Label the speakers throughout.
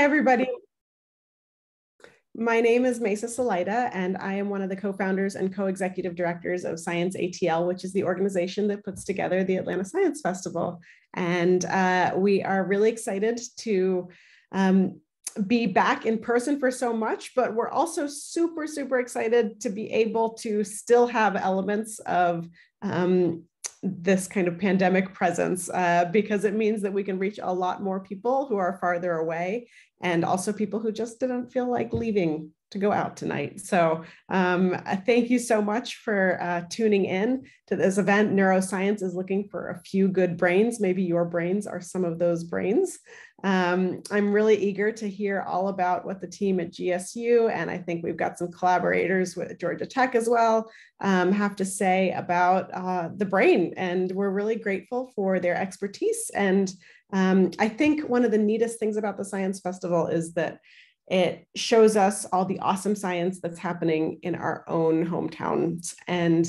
Speaker 1: Hi, everybody. My name is Mesa Salaita, and I am one of the co-founders and co-executive directors of Science ATL, which is the organization that puts together the Atlanta Science Festival. And we are really excited to be back in person for so much, but we're also super, super excited to be able to still have elements of this kind of pandemic presence because it means that we can reach a lot more people who are farther away, and also people who just didn't feel like leaving to go out tonight. So thank you so much for tuning in to this event. Neuroscience is looking for a few good brains. Maybe your brains are some of those brains. I'm really eager to hear all about what the team at GSU, and I think we've got some collaborators with Georgia Tech as well, have to say about the brain. And we're really grateful for their expertise. And I think one of the neatest things about the Science Festival is that it shows us all the awesome science that's happening in our own hometowns. And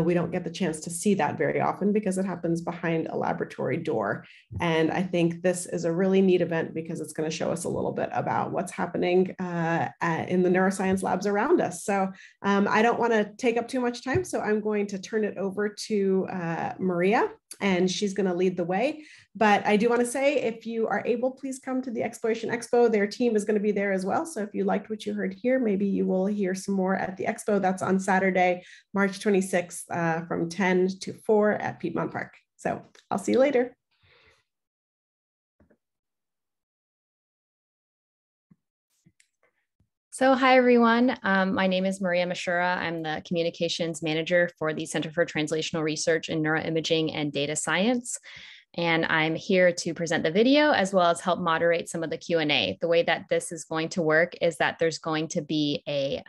Speaker 1: we don't get the chance to see that very often because it happens behind a laboratory door. And I think this is a really neat event because it's going to show us a little bit about what's happening in the neuroscience labs around us. So I don't want to take up too much time, so I'm going to turn it over to Maria, and she's going to lead the way. But I do want to say, if you are able, please come to the Exploration Expo. Their team is going to be there as well. So if you liked what you heard here, maybe you will hear some more at the Expo. That's on Saturday, March 26th from 10 to 4 at Piedmont Park. So I'll see you later.
Speaker 2: So hi, everyone. My name is Maria Mashura. I'm the communications manager for the Center for Translational Research in Neuroimaging and Data Science. And I'm here to present the video as well as help moderate some of the Q&A. The way that this is going to work is that there's going to be a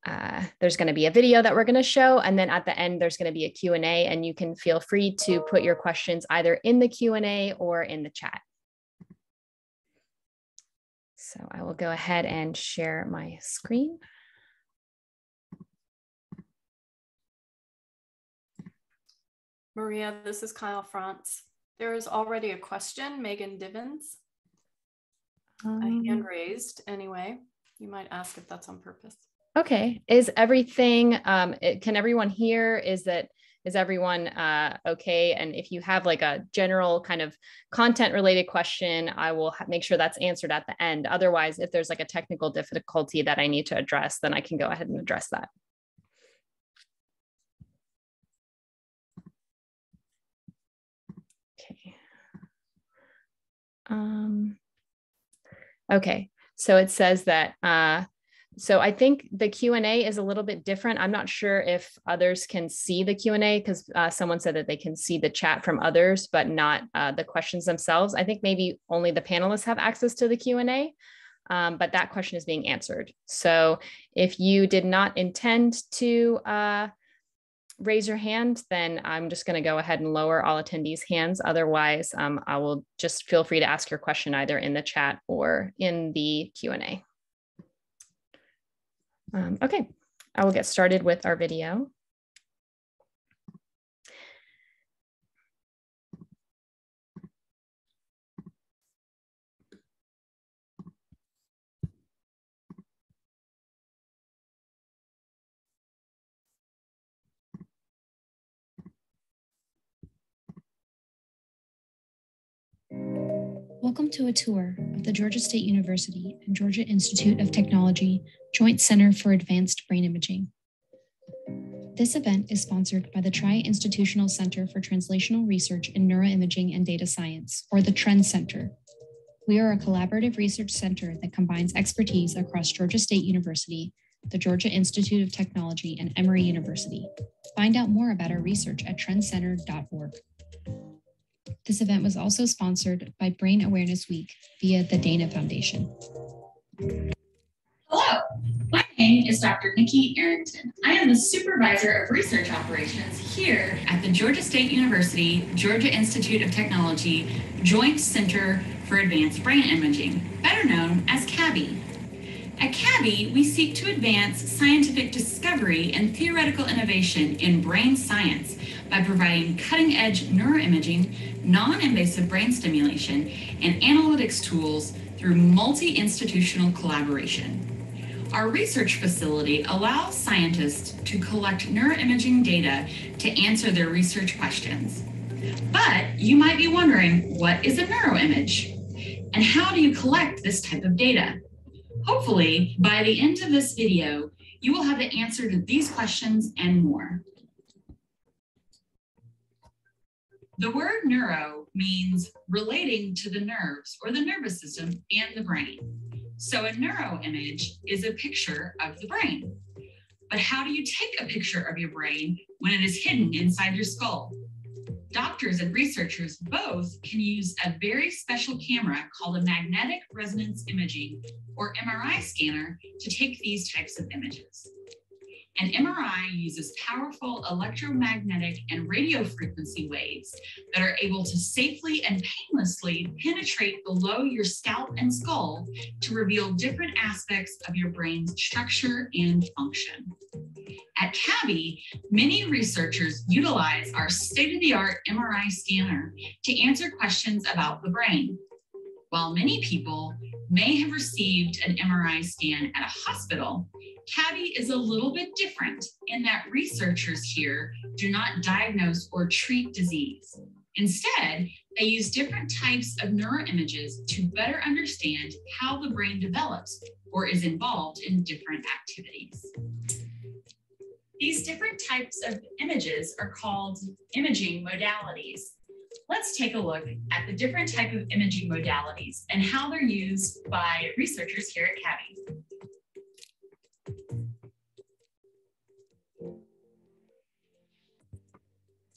Speaker 2: video that we're going to show, and then at the end there's going to be a Q&A, and you can feel free to put your questions either in the Q&A or in the chat. So I will go ahead and share my screen.
Speaker 3: Maria, this is Kyle France. There is already a question, Megan Divins. A hand raised anyway. You might ask if that's on purpose.
Speaker 2: Okay. Is everything, can everyone hear? Is everyone okay? And if you have like a general kind of content related question, I will make sure that's answered at the end. Otherwise, if there's like a technical difficulty that I need to address, then I can go ahead and address that. Okay. Okay. So it says that, so I think the Q&A is a little bit different. I'm not sure if others can see the Q&A because someone said that they can see the chat from others, but not the questions themselves. I think maybe only the panelists have access to the Q&A, but that question is being answered. So if you did not intend to raise your hand, then I'm just going to go ahead and lower all attendees' hands. Otherwise, I will just feel free to ask your question either in the chat or in the Q&A. Okay, I will get started with our video.
Speaker 4: Welcome to a tour of the Georgia State University and Georgia Institute of Technology Joint Center for Advanced Brain Imaging. This event is sponsored by the Tri-Institutional Center for Translational Research in Neuroimaging and Data Science, or the TREND Center. We are a collaborative research center that combines expertise across Georgia State University, the Georgia Institute of Technology, and Emory University. Find out more about our research at trendcenter.org. This event was also sponsored by Brain Awareness Week via the Dana Foundation.
Speaker 5: Hello, my name is Dr. Nikki Arrington. I am the Supervisor of Research Operations here at the Georgia State University, Georgia Institute of Technology Joint Center for Advanced Brain Imaging, better known as CABI. At CABI, we seek to advance scientific discovery and theoretical innovation in brain science by providing cutting-edge neuroimaging, non-invasive brain stimulation, and analytics tools through multi-institutional collaboration. Our research facility allows scientists to collect neuroimaging data to answer their research questions. But you might be wondering, what is a neuroimage? And how do you collect this type of data? Hopefully, by the end of this video, you will have the answer to these questions and more. The word neuro means relating to the nerves or the nervous system and the brain. So a neuroimage is a picture of the brain. But how do you take a picture of your brain when it is hidden inside your skull? Doctors and researchers both can use a very special camera called a magnetic resonance imaging or MRI scanner to take these types of images. An MRI uses powerful electromagnetic and radio frequency waves that are able to safely and painlessly penetrate below your scalp and skull to reveal different aspects of your brain's structure and function. At CABI, many researchers utilize our state-of-the-art MRI scanner to answer questions about the brain. While many people may have received an MRI scan at a hospital, CABI is a little bit different in that researchers here do not diagnose or treat disease. Instead, they use different types of neuroimages to better understand how the brain develops or is involved in different activities. These different types of images are called imaging modalities. Let's take a look at the different type of imaging modalities and how they're used by researchers here at CABI.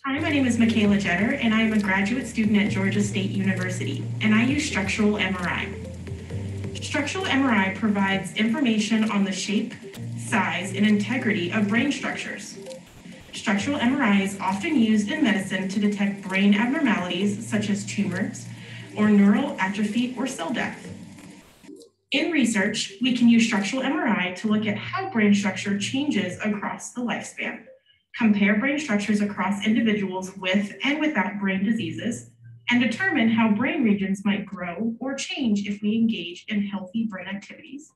Speaker 6: Hi, my name is Michaela Jetter, and I am a graduate student at Georgia State University, and I use structural MRI. Structural MRI provides information on the shape, size, and integrity of brain structures. Structural MRI is often used in medicine to detect brain abnormalities such as tumors or neural atrophy or cell death. In research, we can use structural MRI to look at how brain structure changes across the lifespan, compare brain structures across individuals with and without brain diseases, and determine how brain regions might grow or change if we engage in healthy brain activities,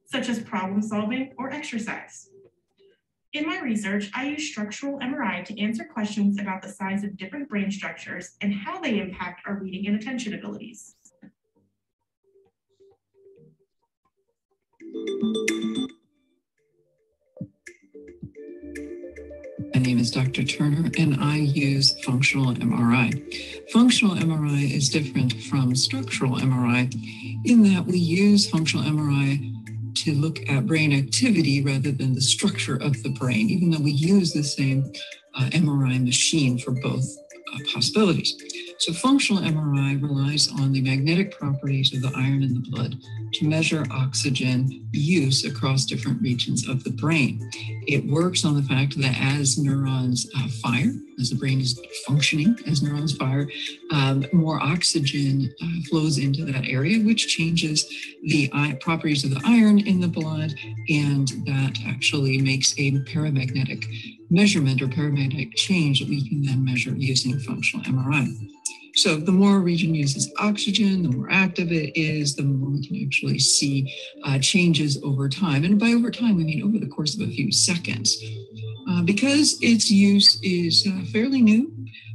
Speaker 6: such as problem solving or exercise. In my research, I use structural MRI to answer questions about the size of different brain structures and how they impact our reading and attention abilities.
Speaker 7: My name is Dr. Turner, and I use functional MRI. Functional MRI is different from structural MRI in that we use functional MRI to look at brain activity rather than the structure of the brain, even though we use the same MRI machine for both possibilities. So functional MRI relies on the magnetic properties of the iron in the blood to measure oxygen use across different regions of the brain. It works on the fact that as neurons fire, as the brain is functioning, as neurons fire, more oxygen flows into that area, which changes the properties of the iron in the blood, and that actually makes a paramagnetic measurement or paramagnetic change that we can then measure using functional MRI. So the more a region uses oxygen, the more active it is, the more we can actually see changes over time. And by over time, we mean over the course of a few seconds. Because its use is fairly new,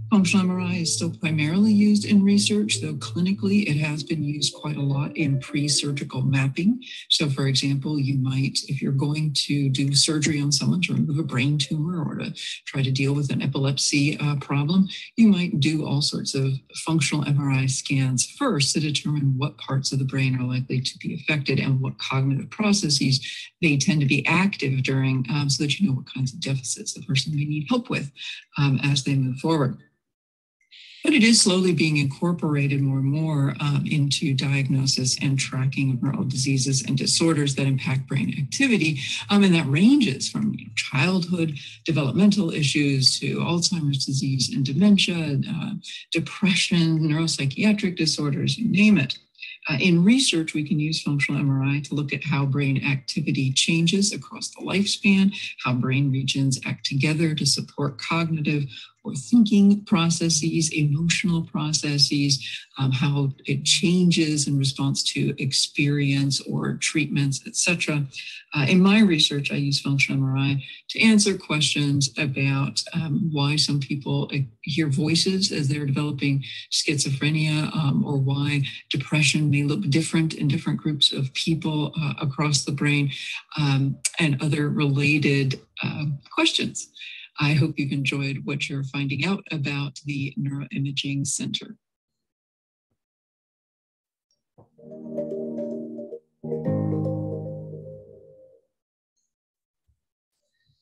Speaker 7: functional MRI is still primarily used in research, though clinically it has been used quite a lot in pre-surgical mapping. So for example, you might, if you're going to do surgery on someone to remove a brain tumor or to try to deal with an epilepsy problem, you might do all sorts of functional MRI scans first to determine what parts of the brain are likely to be affected and what cognitive processes they tend to be active during, so that you know what kinds of deficits the person may need help with as they move forward. But it is slowly being incorporated more and more into diagnosis and tracking of neural diseases and disorders that impact brain activity. And that ranges from childhood developmental issues to Alzheimer's disease and dementia, depression, neuropsychiatric disorders, you name it. In research, we can use functional MRI to look at how brain activity changes across the lifespan, how brain regions act together to support cognitive for thinking processes, emotional processes, how it changes in response to experience or treatments, etc. In my research, I use functional MRI to answer questions about why some people hear voices as they're developing schizophrenia, or why depression may look different in different groups of people across the brain, and other related questions. I hope you've enjoyed what you're finding out about the Neuroimaging Center.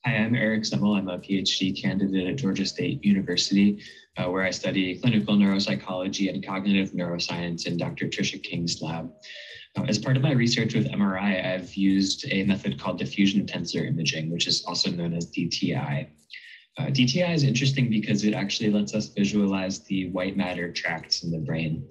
Speaker 8: Hi, I'm Eric Semmel. I'm a PhD candidate at Georgia State University, where I study clinical neuropsychology and cognitive neuroscience in Dr. Tricia King's lab. As part of my research with MRI, I've used a method called diffusion tensor imaging, which is also known as DTI. DTI is interesting because it actually lets us visualize the white matter tracts in the brain.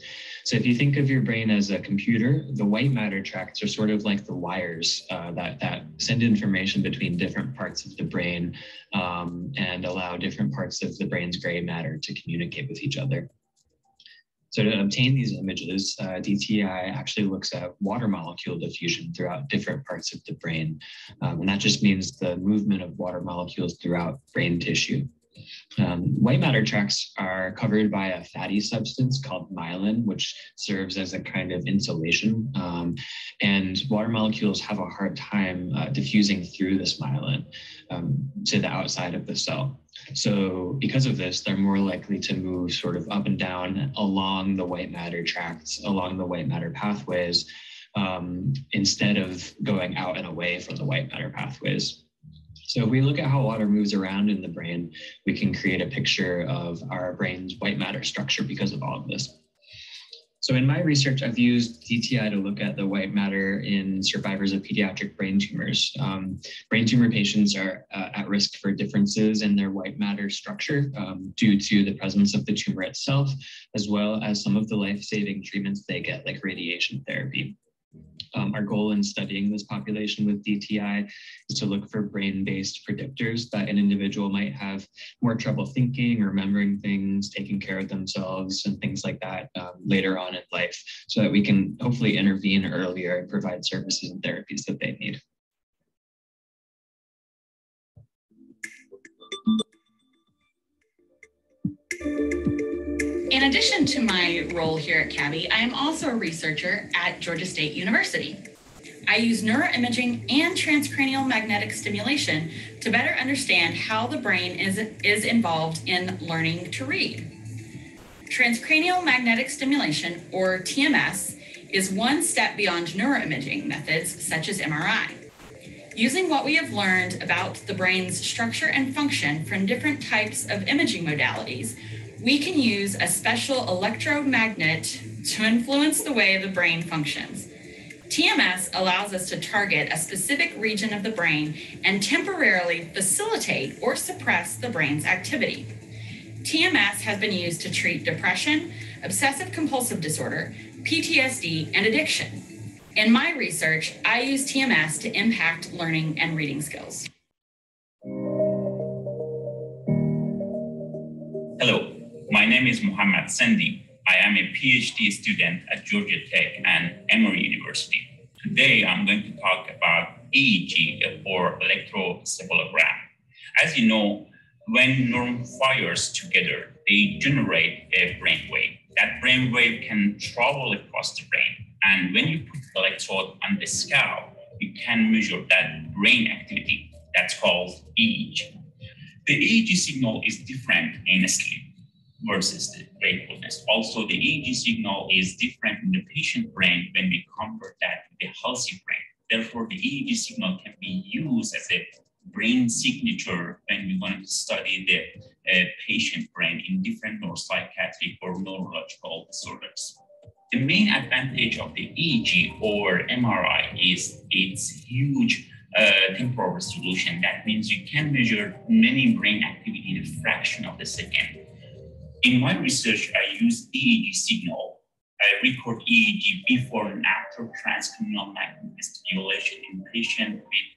Speaker 8: So if you think of your brain as a computer, the white matter tracts are sort of like the wires that send information between different parts of the brain and allow different parts of the brain's gray matter to communicate with each other. So to obtain these images, DTI actually looks at water molecule diffusion throughout different parts of the brain. And that just means the movement of water molecules throughout brain tissue. White matter tracts are covered by a fatty substance called myelin, which serves as a kind of insulation. And water molecules have a hard time diffusing through this myelin to the outside of the cell. So because of this, they're more likely to move sort of up and down along the white matter tracts, along the white matter pathways, instead of going out and away from the white matter pathways. So if we look at how water moves around in the brain, we can create a picture of our brain's white matter structure because of all of this. So in my research, I've used DTI to look at the white matter in survivors of pediatric brain tumors. Brain tumor patients are at risk for differences in their white matter structure due to the presence of the tumor itself, as well as some of the life-saving treatments they get, like radiation therapy. Our goal in studying this population with DTI is to look for brain-based predictors that an individual might have more trouble thinking, remembering things, taking care of themselves, and things like that later on in life, so that we can hopefully intervene earlier and provide services and therapies that they need.
Speaker 5: In addition to my role here at CABI, I am also a researcher at Georgia State University. I use neuroimaging and transcranial magnetic stimulation to better understand how the brain is involved in learning to read. Transcranial magnetic stimulation, or TMS, is one step beyond neuroimaging methods such as MRI. Using what we have learned about the brain's structure and function from different types of imaging modalities, we can use a special electromagnet to influence the way the brain functions. TMS allows us to target a specific region of the brain and temporarily facilitate or suppress the brain's activity. TMS has been used to treat depression, obsessive compulsive disorder, PTSD, and addiction. In my research, I use TMS to impact learning and reading skills.
Speaker 9: Hello. My name is Muhammad Sendi. I am a PhD student at Georgia Tech and Emory University. Today, I'm going to talk about EEG, or electroencephalogram. As you know, when neurons fire together, they generate a brainwave. That brainwave can travel across the brain. And when you put the electrode on the scalp, you can measure that brain activity. That's called EEG. The EEG signal is different in sleep versus the wakefulness. Also, the EEG signal is different in the patient brain when we compare that to the healthy brain. Therefore, the EEG signal can be used as a brain signature when we want to study the patient brain in different neuropsychiatric or neurological disorders. The main advantage of the EEG or MRI is its huge temporal resolution. That means you can measure many brain activity in a fraction of a second. In my research, I use EEG signal. I record EEG before and after transcranial magnetic stimulation in patients with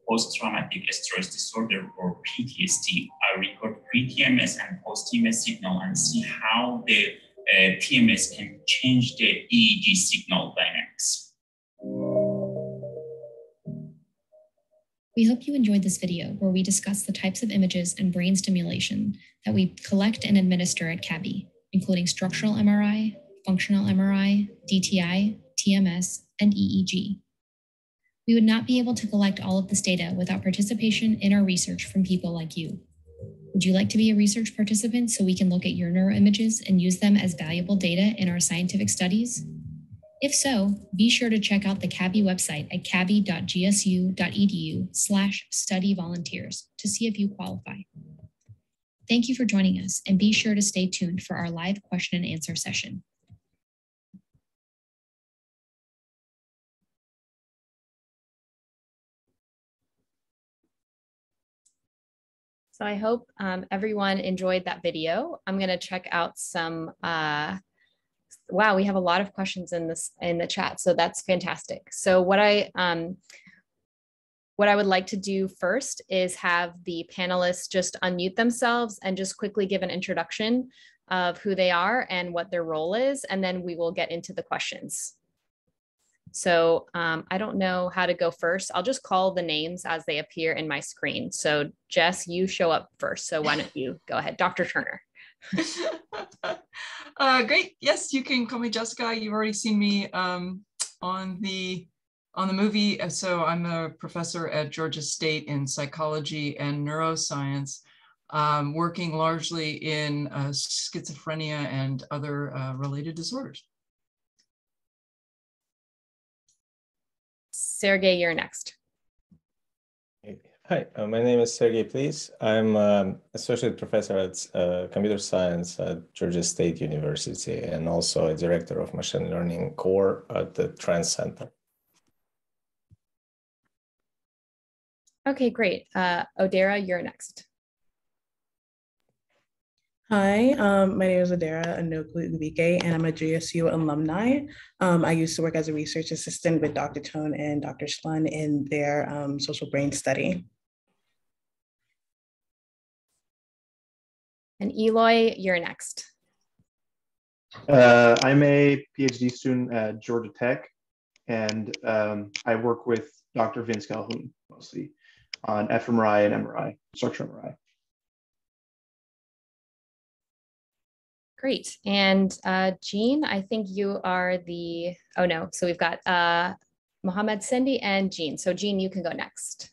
Speaker 9: post-traumatic stress disorder or PTSD. I record pre-TMS and post-TMS signal and see how the TMS can change the EEG signal dynamics.
Speaker 4: We hope you enjoyed this video where we discuss the types of images and brain stimulation that we collect and administer at CABI, including structural MRI, functional MRI, DTI, TMS, and EEG. We would not be able to collect all of this data without participation in our research from people like you. Would you like to be a research participant so we can look at your neuroimages and use them as valuable data in our scientific studies? If so, be sure to check out the CABI website at cabi.gsu.edu/studyvolunteers to see if you qualify. Thank you for joining us, and be sure to stay tuned for our live question and answer session.
Speaker 2: So I hope everyone enjoyed that video. I'm going to check out some, wow, we have a lot of questions in the chat, so that's fantastic. So what I would like to do first is have the panelists just unmute themselves and just quickly give an introduction of who they are and what their role is, and then we will get into the questions. So I don't know how to go first. I'll just call the names as they appear in my screen. So Jess, you show up first. So why don't you go ahead, Dr. Turner.
Speaker 10: Great. Yes, you can call me Jessica. You've already seen me on the movie. So I'm a professor at Georgia State in psychology and neuroscience, working largely in schizophrenia and other related disorders.
Speaker 2: Sergey, you're next.
Speaker 11: Hi, my name is Sergey, please. I'm associate professor at computer science at Georgia State University and also a director of machine learning core at the Trend Center.
Speaker 2: Okay, great. Odera, you're next.
Speaker 12: Hi, my name is Adhd and I'm a GSU alumni. I used to work as a research assistant with Dr. Tone and Dr. Schlun in their social brain study.
Speaker 2: And Eloy, you're next.
Speaker 13: I'm a PhD student at Georgia Tech, and I work with Dr. Vince Calhoun mostly on fMRI and MRI, structural MRI.
Speaker 2: Great. And Jean, I think you are the, oh no, so we've got Mohammed Sendi and Jean. So Jean, you can go next.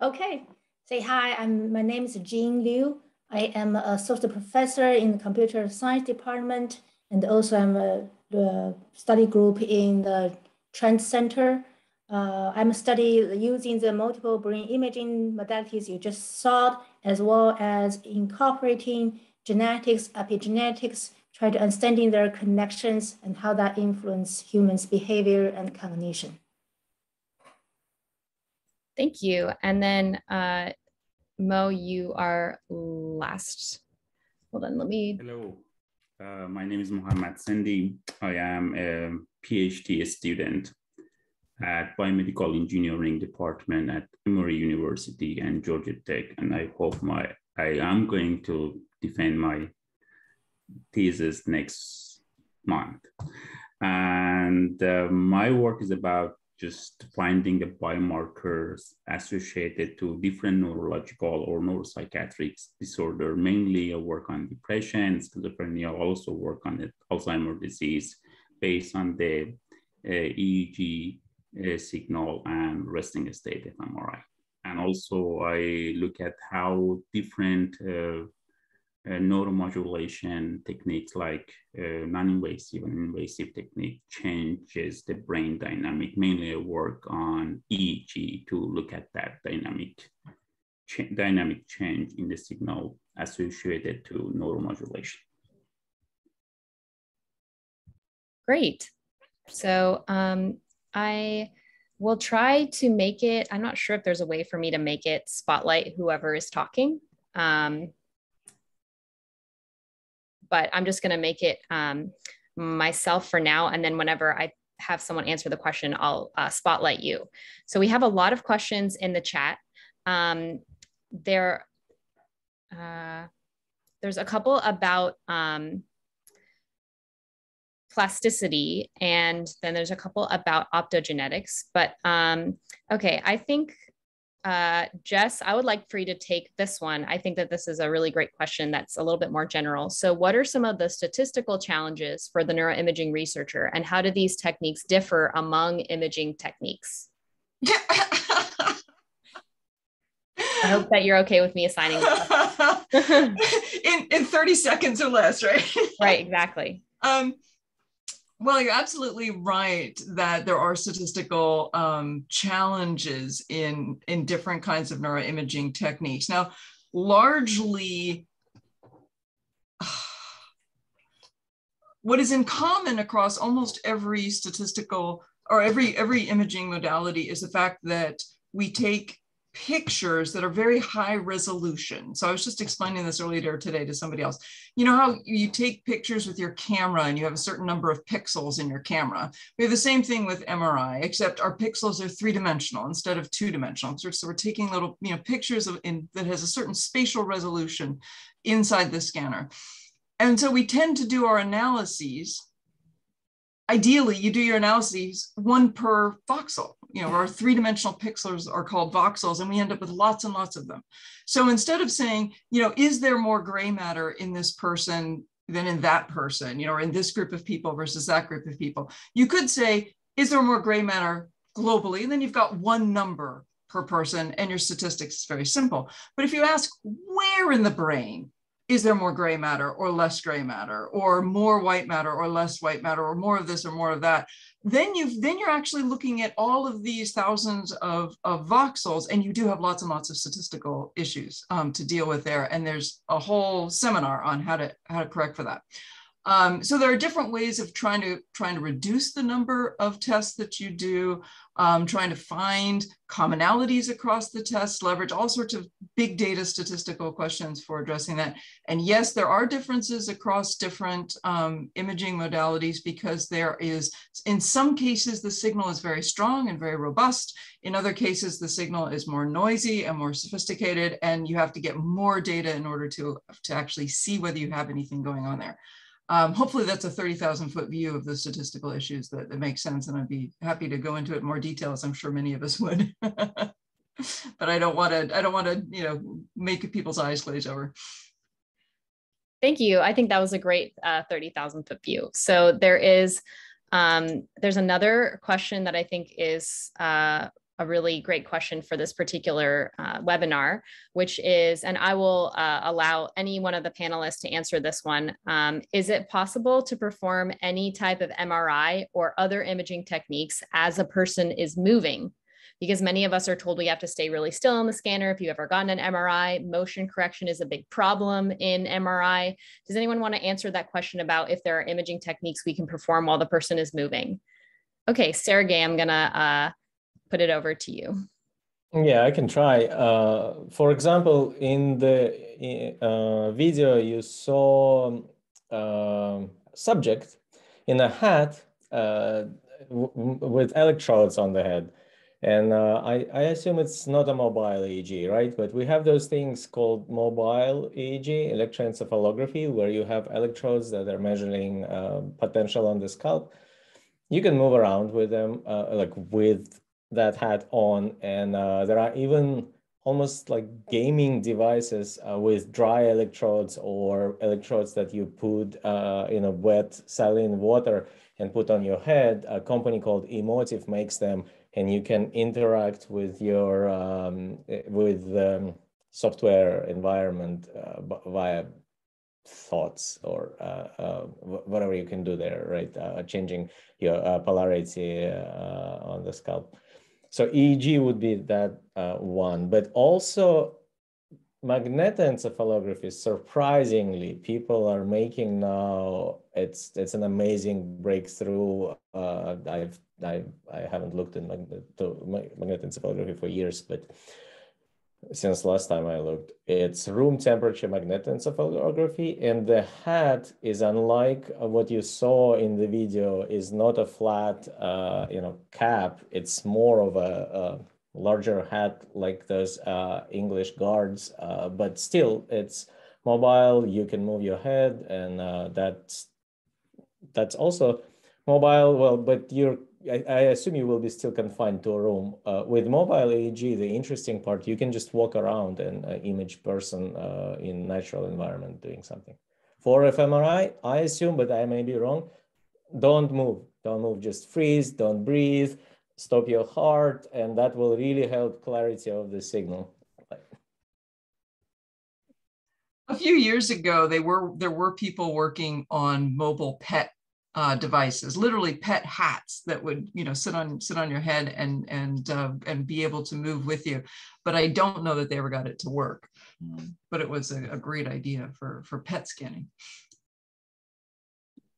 Speaker 14: Okay, say hi, my name is Jean Liu. I am an associate professor in the computer science department, and also I'm a study group in the Trend Center. I'm studying using the multiple brain imaging modalities you just saw, as well as incorporating genetics, epigenetics, try to understanding their connections and how that influence humans' behavior and cognition.
Speaker 2: Thank you. And then Mo, you are last. Hold on, let me.
Speaker 15: Hello, my name is Mohammed Sendi. I am a PhD student at Biomedical Engineering Department at Emory University and Georgia Tech. And I hope I am going to defend my thesis next month. And my work is about just finding the biomarkers associated to different neurological or neuropsychiatric disorder. Mainly I work on depression, schizophrenia, I also work on the Alzheimer's disease based on the EEG signal and resting state fMRI. And also I look at how different neuromodulation techniques like non-invasive and invasive technique changes the brain dynamic. Mainly I work on EEG to look at that dynamic change in the signal associated to neuromodulation.
Speaker 2: Great. So I will try to make it, I'm not sure if there's a way for me to make it spotlight whoever is talking. But I'm just going to make it myself for now. And then whenever I have someone answer the question, I'll spotlight you. So we have a lot of questions in the chat. there's a couple about plasticity, and then there's a couple about optogenetics. But okay, I think, Jess, I would like for you to take this one. I think that this is a really great question that's a little bit more general. So what are some of the statistical challenges for the neuroimaging researcher, and how do these techniques differ among imaging techniques? I hope that you're okay with me assigning
Speaker 10: in 30 seconds or less, right?
Speaker 2: Right, exactly.
Speaker 10: Well, you're absolutely right that there are statistical challenges in different kinds of neuroimaging techniques. Now, largely, what is in common across almost every statistical or every imaging modality is the fact that we take pictures that are very high resolution. So I was just explaining this earlier today to somebody else. You know how you take pictures with your camera and you have a certain number of pixels in your camera? We have the same thing with MRI, except our pixels are three-dimensional instead of two-dimensional. So we're taking little, pictures that has a certain spatial resolution inside the scanner. And so we tend to do our analyses. Ideally, you do your analyses one per voxel. Our three-dimensional pixels are called voxels, and we end up with lots and lots of them. So instead of saying, is there more gray matter in this person than in that person, or in this group of people versus that group of people, you could say, is there more gray matter globally? And then you've got one number per person, and your statistics is very simple. But if you ask, where in the brain is there more gray matter or less gray matter, or more white matter or less white matter, or more of this or more of that, then you're actually looking at all of these thousands of voxels, and you do have lots and lots of statistical issues to deal with there. And there's a whole seminar on how to correct for that. So there are different ways of trying to reduce the number of tests that you do, trying to find commonalities across the tests, leverage all sorts of big data statistical questions for addressing that. And yes, there are differences across different imaging modalities, because there is, in some cases, the signal is very strong and very robust. In other cases, the signal is more noisy and more sophisticated, and you have to get more data in order to actually see whether you have anything going on there. Hopefully that's a 30,000-foot view of the statistical issues that makes sense, and I'd be happy to go into it in more detail, as I'm sure many of us would. But I don't want to, make people's eyes glaze over.
Speaker 2: Thank you. I think that was a great 30,000-foot view. So there's another question that I think is a really great question for this particular webinar, which is, and I will allow any one of the panelists to answer this one. Is it possible to perform any type of MRI or other imaging techniques as a person is moving? Because many of us are told we have to stay really still on the scanner. If you've ever gotten an MRI, motion correction is a big problem in MRI. Does anyone want to answer that question about if there are imaging techniques we can perform while the person is moving? Okay, Sergey, I'm gonna put it over to you.
Speaker 11: Yeah, I can try. For example, in the video, you saw subject in a hat with electrodes on the head. And I assume it's not a mobile EEG, right? But we have those things called mobile EEG, electroencephalography, where you have electrodes that are measuring potential on the scalp. You can move around with them, like with that hat on, and there are even almost like gaming devices with dry electrodes or electrodes that you put in a wet saline water and put on your head. A company called Emotive makes them, and you can interact with your software environment via thoughts or whatever you can do there, right? Changing your polarity on the scalp. So EEG would be that one, but also magnetoencephalography. Surprisingly, people are making now. It's an amazing breakthrough. I haven't looked at magnetoencephalography for years, but since last time I looked, it's room temperature magnetoencephalography, and the hat is unlike what you saw in the video. Is not a flat, cap. It's more of a larger hat like those English guards, but still it's mobile. You can move your head, and that's also mobile. Well, but I assume you will be still confined to a room. With mobile EEG, the interesting part, you can just walk around and image person in natural environment doing something. For fMRI, I assume, but I may be wrong, don't move, just freeze, don't breathe, stop your heart, and that will really help clarity of the signal.
Speaker 10: A few years ago, there were people working on mobile PET devices, literally PET hats that would, sit on your head and be able to move with you. But I don't know that they ever got it to work. But it was a great idea for PET scanning.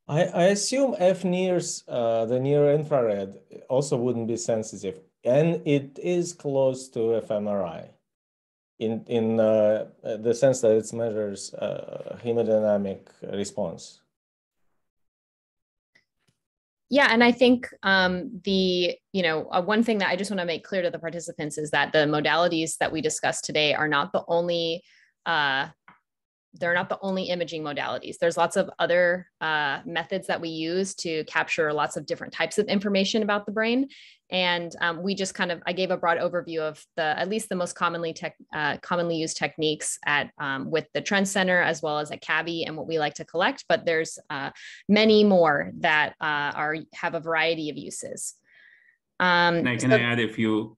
Speaker 11: I assume FNIRS, the near infrared, also wouldn't be sensitive, and it is close to fMRI in the sense that it measures hemodynamic response.
Speaker 2: Yeah, and I think one thing that I just want to make clear to the participants is that the modalities that we discussed today are not the only they're not the only imaging modalities. There's lots of other methods that we use to capture lots of different types of information about the brain. And we just I gave a broad overview of at least the most commonly used techniques with the Trend Center, as well as at CABI and what we like to collect. But there's many more that have a variety of uses.
Speaker 15: Can I add a few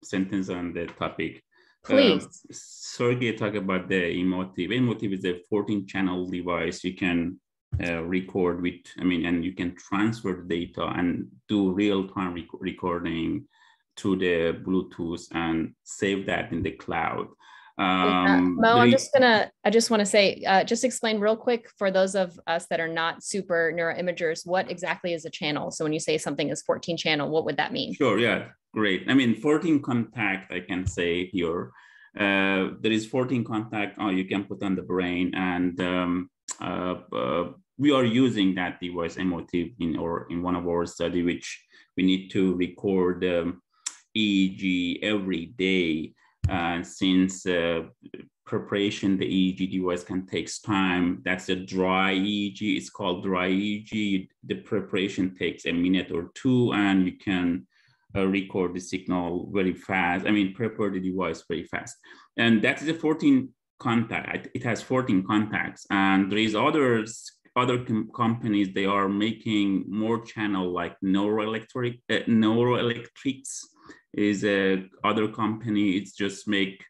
Speaker 15: sentences on the topic?
Speaker 2: Please.
Speaker 15: Sergey talked about the emotive. Emotive is a 14-channel device. You can record with, and you can transfer data and do real-time recording to the Bluetooth and save that in the cloud.
Speaker 2: Mo, I just want to say, just explain real quick for those of us that are not super neuroimagers, what exactly is a channel? So when you say something is 14 channel, what would that mean?
Speaker 15: Sure, yeah, great. 14 contact, I can say here. There is 14 contact you can put on the brain, and we are using that device emotive in one of our study, which we need to record EEG every day. Since preparation, the EEG device can take time. That's a dry EEG. It's called dry EEG. The preparation takes a minute or two, and you can record the signal very fast. Prepare the device very fast. And that is a 14 contact. It has 14 contacts. And there is other companies, they are making more channel, like Neuroelectrics is other company. It's just make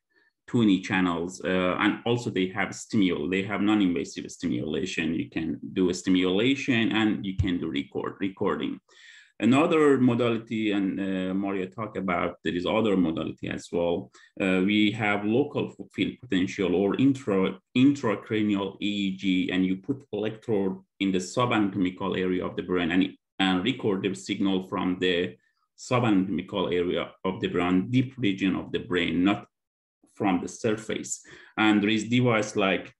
Speaker 15: 20 channels. And also they have non-invasive stimulation. You can do a stimulation and you can do recording. Another modality, and Maria talked about, there is other modality as well. We have local field potential or intracranial EEG, and you put electrode in the subanatomical area of the brain and record the signal from the subanatomical area of the brain, deep region of the brain, not from the surface. And there is device like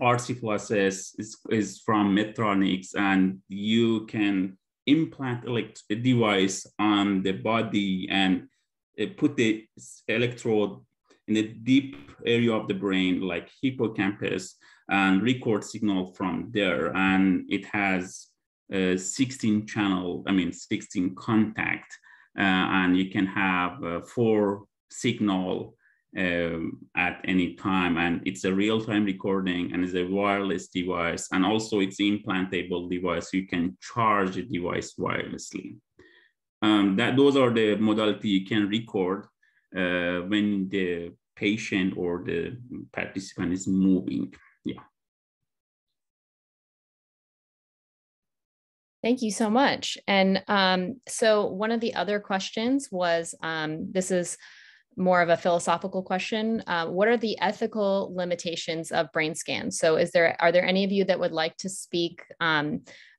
Speaker 15: RC plus S is from Medtronic, and you can implant a device on the body and put the electrode in the deep area of the brain, like hippocampus, and record signal from there. And it has 16 channel, 16 contact, and you can have 4 signal at any time, and it's a real-time recording, and it's a wireless device, and also it's implantable device. You can charge the device wirelessly. Those are the modality you can record when the patient or the participant is moving. Yeah.
Speaker 2: Thank you so much. And so one of the other questions was, this is more of a philosophical question. What are the ethical limitations of brain scans? So are there any of you that would like to speak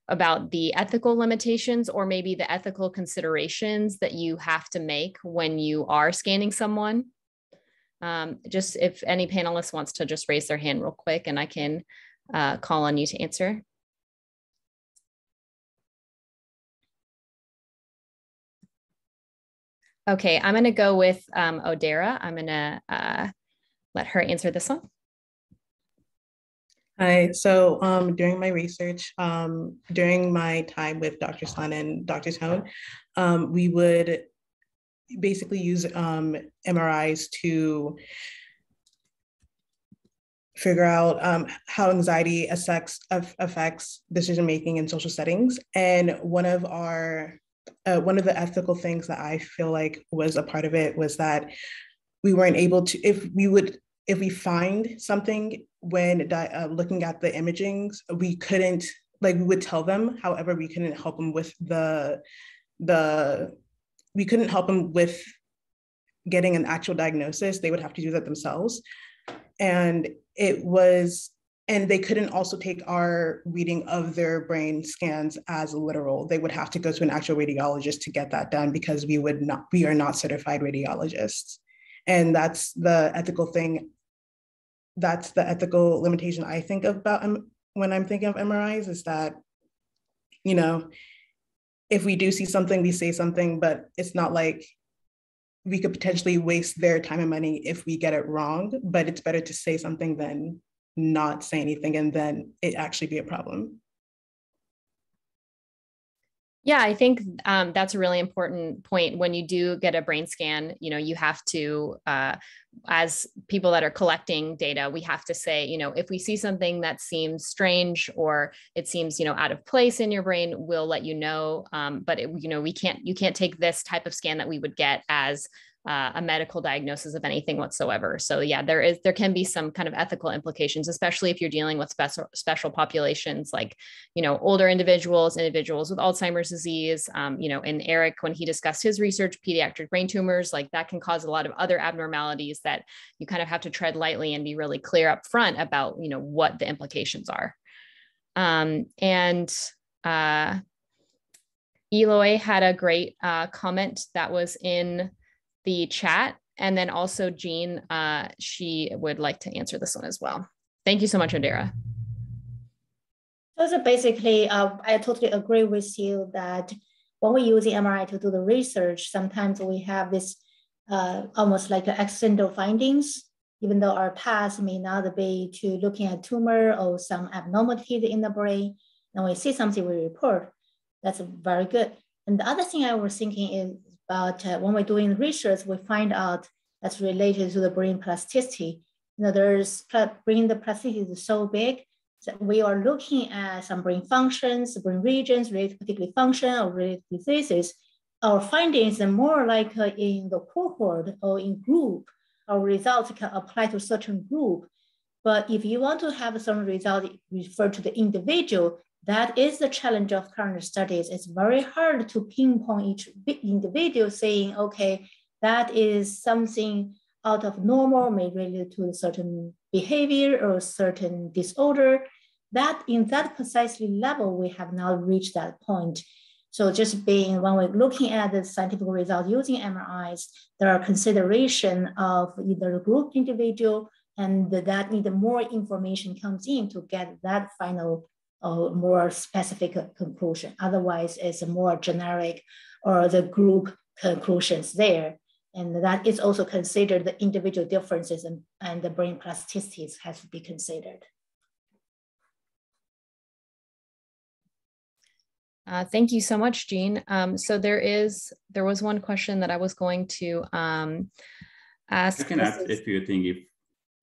Speaker 2: about the ethical limitations, or maybe the ethical considerations that you have to make when you are scanning someone? Just if any panelist wants to just raise their hand real quick, and I can call on you to answer. Okay, I'm going to go with Odera. I'm going to let her answer this one.
Speaker 12: Hi, so during my research, during my time with Dr. Slun and Dr. Tone, we would basically use MRIs to figure out how anxiety affects decision-making in social settings. And one of the ethical things that I feel like was a part of it was that we weren't able to, if we find something when looking at the imagings, we couldn't, we would tell them, however, we couldn't help them with we couldn't help them with getting an actual diagnosis. They would have to do that themselves. And they couldn't also take our reading of their brain scans as literal. They would have to go to an actual radiologist to get that done because we are not certified radiologists. And that's the ethical thing. That's the ethical limitation I think about when I'm thinking of MRIs, is that, if we do see something, we say something, but it's not like we could potentially waste their time and money if we get it wrong, but it's better to say something than not say anything and then it actually be a problem.
Speaker 2: Yeah, I think that's a really important point. When you do get a brain scan, you have to, as people that are collecting data, we have to say, if we see something that seems strange or it seems, out of place in your brain, we'll let you know. But you can't take this type of scan that we would get as a medical diagnosis of anything whatsoever. So yeah, there can be some kind of ethical implications, especially if you're dealing with special populations like, older individuals with Alzheimer's disease. And Eric, when he discussed his research, pediatric brain tumors, like that can cause a lot of other abnormalities that you kind of have to tread lightly and be really clear up front about, what the implications are. Eloy had a great comment that was in the chat. And then also Jean, she would like to answer this one as well. Thank you so much, Odera.
Speaker 14: So basically, I totally agree with you that when we use the MRI to do the research, sometimes we have this almost like accidental findings, even though our path may not be to looking at tumor or some abnormalities in the brain. And we see something, we report. That's very good. And the other thing I was thinking is about when we're doing research, we find out that's related to the brain plasticity. There's brain plasticity is so big that we are looking at some brain functions, brain regions related to particular function or related to diseases. Our findings are more like in the cohort or in group. Our results can apply to a certain group. But if you want to have some result refer to the individual, that is the challenge of current studies. It's very hard to pinpoint each individual saying, okay, that is something out of normal, may relate to a certain behavior or a certain disorder. That in that precisely level, we have not reached that point. So just being, when we're looking at the scientific result using MRIs, there are consideration of either a group individual and that need more information comes in to get that final more specific conclusion. Otherwise, it's a more generic or the group conclusions there. And that is also considered the individual differences and the brain plasticities has to be considered.
Speaker 2: Thank you so much, Jean. So there was one question that I was going to ask.
Speaker 15: I can ask if you think if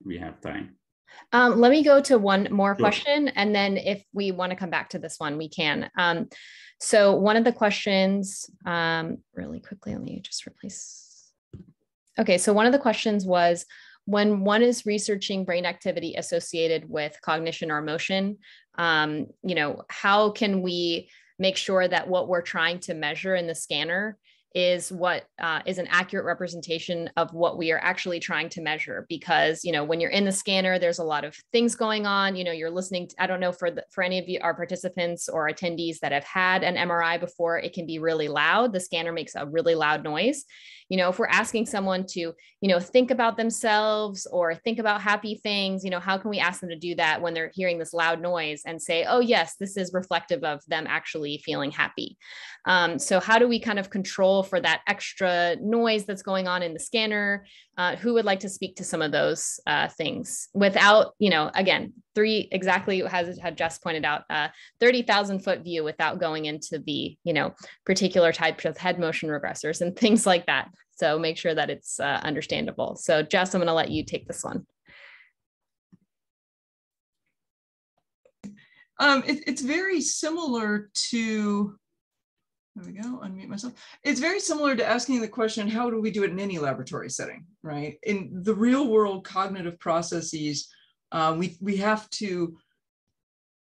Speaker 15: we have time.
Speaker 2: Let me go to one more question, and then if we want to come back to this one, we can. So one of the questions, really quickly, let me just replace. Okay, so one of the questions was, when one is researching brain activity associated with cognition or emotion, how can we make sure that what we're trying to measure in the scanner is what is an accurate representation of what we are actually trying to measure? Because, when you're in the scanner, there's a lot of things going on. You're listening to, I don't know for any of you, our participants or attendees that have had an MRI before, it can be really loud. The scanner makes a really loud noise. If we're asking someone to, think about themselves or think about happy things, how can we ask them to do that when they're hearing this loud noise and say, oh yes, this is reflective of them actually feeling happy. So how do we kind of control for that extra noise that's going on in the scanner? Who would like to speak to some of those things without, again, exactly as Jess pointed out, 30,000 foot view without going into the, particular types of head motion regressors and things like that. So make sure that it's understandable. So Jess, I'm going to let you take this one.
Speaker 10: It's very similar to, there we go, unmute myself. It's very similar to asking the question, how do we do it in any laboratory setting, right? In the real world cognitive processes, we have to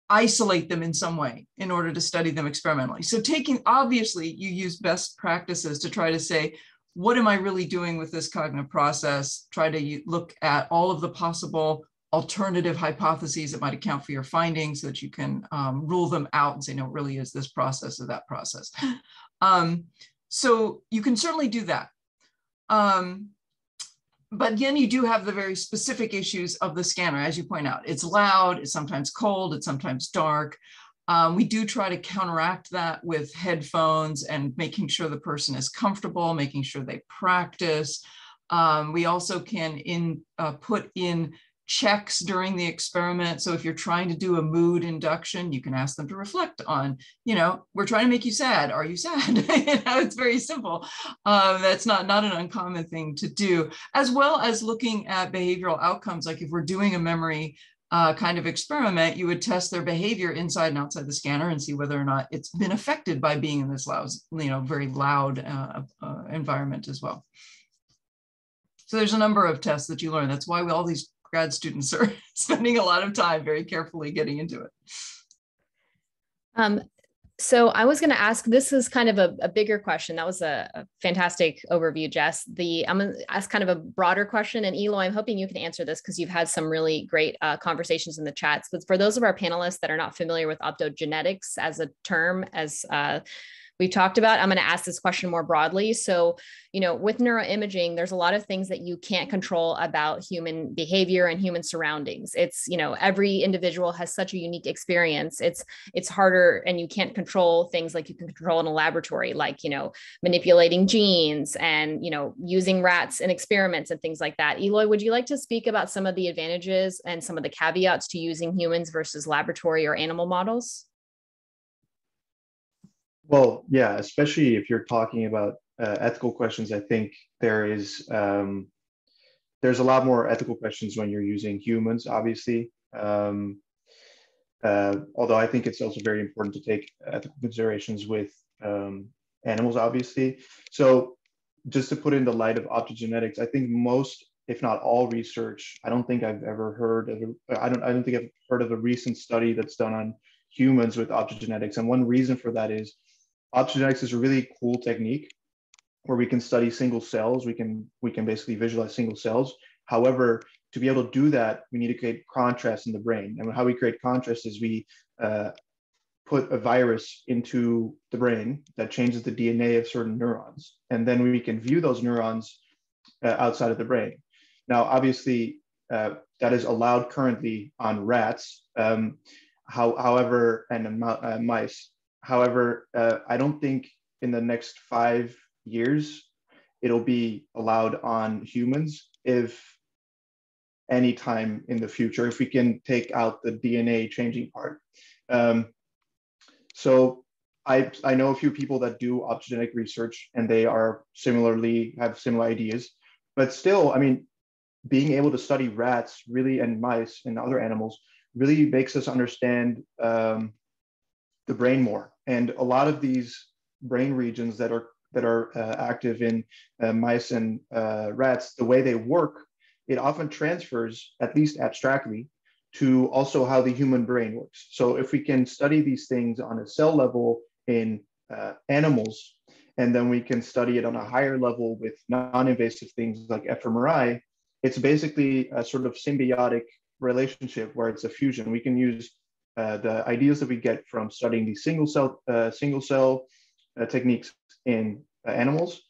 Speaker 10: isolate them in some way in order to study them experimentally. So obviously you use best practices to try to say, what am I really doing with this cognitive process? Try to look at all of the possible alternative hypotheses that might account for your findings so that you can rule them out and say, no, it really is this process or that process. So you can certainly do that. But again, you do have the very specific issues of the scanner, as you point out. It's loud, it's sometimes cold, it's sometimes dark. We do try to counteract that with headphones and making sure the person is comfortable, making sure they practice. We also can put in checks during the experiment. So if you're trying to do a mood induction, you can ask them to reflect on, we're trying to make you sad. Are you sad? It's very simple. That's not an uncommon thing to do, as well as looking at behavioral outcomes. Like if we're doing a memory kind of experiment, you would test their behavior inside and outside the scanner and see whether or not it's been affected by being in this loud, very loud environment as well. So there's a number of tests that you learn. That's why all these grad students are spending a lot of time very carefully getting into it.
Speaker 2: So I was going to ask, this is kind of a bigger question. That was a fantastic overview, Jess. I'm going to ask kind of a broader question, and Eloy, I'm hoping you can answer this because you've had some really great conversations in the chats. But for those of our panelists that are not familiar with optogenetics as a term, as we've talked about, I'm going to ask this question more broadly. So, with neuroimaging, there's a lot of things that you can't control about human behavior and human surroundings. It's, every individual has such a unique experience. It's harder, and you can't control things like you can control in a laboratory, like, manipulating genes and, using rats in experiments and things like that. Eloy, would you like to speak about some of the advantages and some of the caveats to using humans versus laboratory or animal models?
Speaker 13: Well, yeah, especially if you're talking about ethical questions, I think there's a lot more ethical questions when you're using humans, obviously. Although I think it's also very important to take ethical considerations with animals, obviously. So just to put in the light of optogenetics, I think most, if not all research, I don't think I've heard of a recent study that's done on humans with optogenetics. And one reason for that is optogenetics is a really cool technique where we can study single cells. We can basically visualize single cells. However, to be able to do that, we need to create contrast in the brain. And how we create contrast is we put a virus into the brain that changes the DNA of certain neurons. And then we can view those neurons outside of the brain. Now, obviously, that is allowed currently on rats, however, and mice. However, I don't think in the next 5 years, it'll be allowed on humans, if any time in the future, if we can take out the DNA changing part. So I know a few people that do optogenetic research, and they have similar ideas, but still, I mean, being able to study rats really, and mice and other animals, really makes us understand the brain more. And a lot of these brain regions that are active in mice and rats, the way they work, it often transfers, at least abstractly, to also how the human brain works. So if we can study these things on a cell level in animals, and then we can study it on a higher level with non-invasive things like fMRI, it's basically a sort of symbiotic relationship where it's a fusion. We can use the ideas that we get from studying these single cell techniques in animals,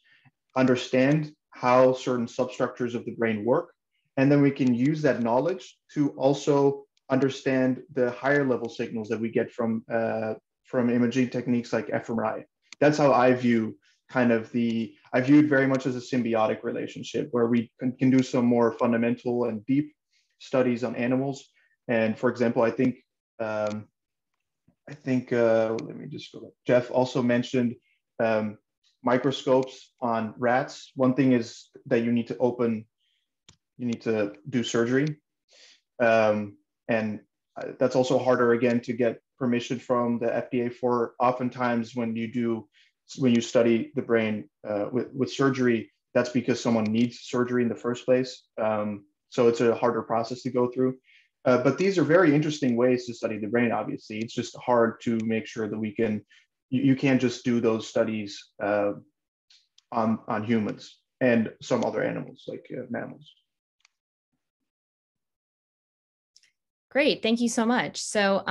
Speaker 13: understand how certain substructures of the brain work, and then we can use that knowledge to also understand the higher level signals that we get from imaging techniques like fMRI. That's how I view kind of I view it very much as a symbiotic relationship where we can do some more fundamental and deep studies on animals. And for example, I think let me just go back. Jeff also mentioned microscopes on rats. One thing is that you need to do surgery. And that's also harder, again, to get permission from the FDA for. Oftentimes when you study the brain with surgery, that's because someone needs surgery in the first place. So it's a harder process to go through. But these are very interesting ways to study the brain, obviously. It's just hard to make sure that you can't just do those studies on humans and some other animals like mammals.
Speaker 2: Great, thank you so much. So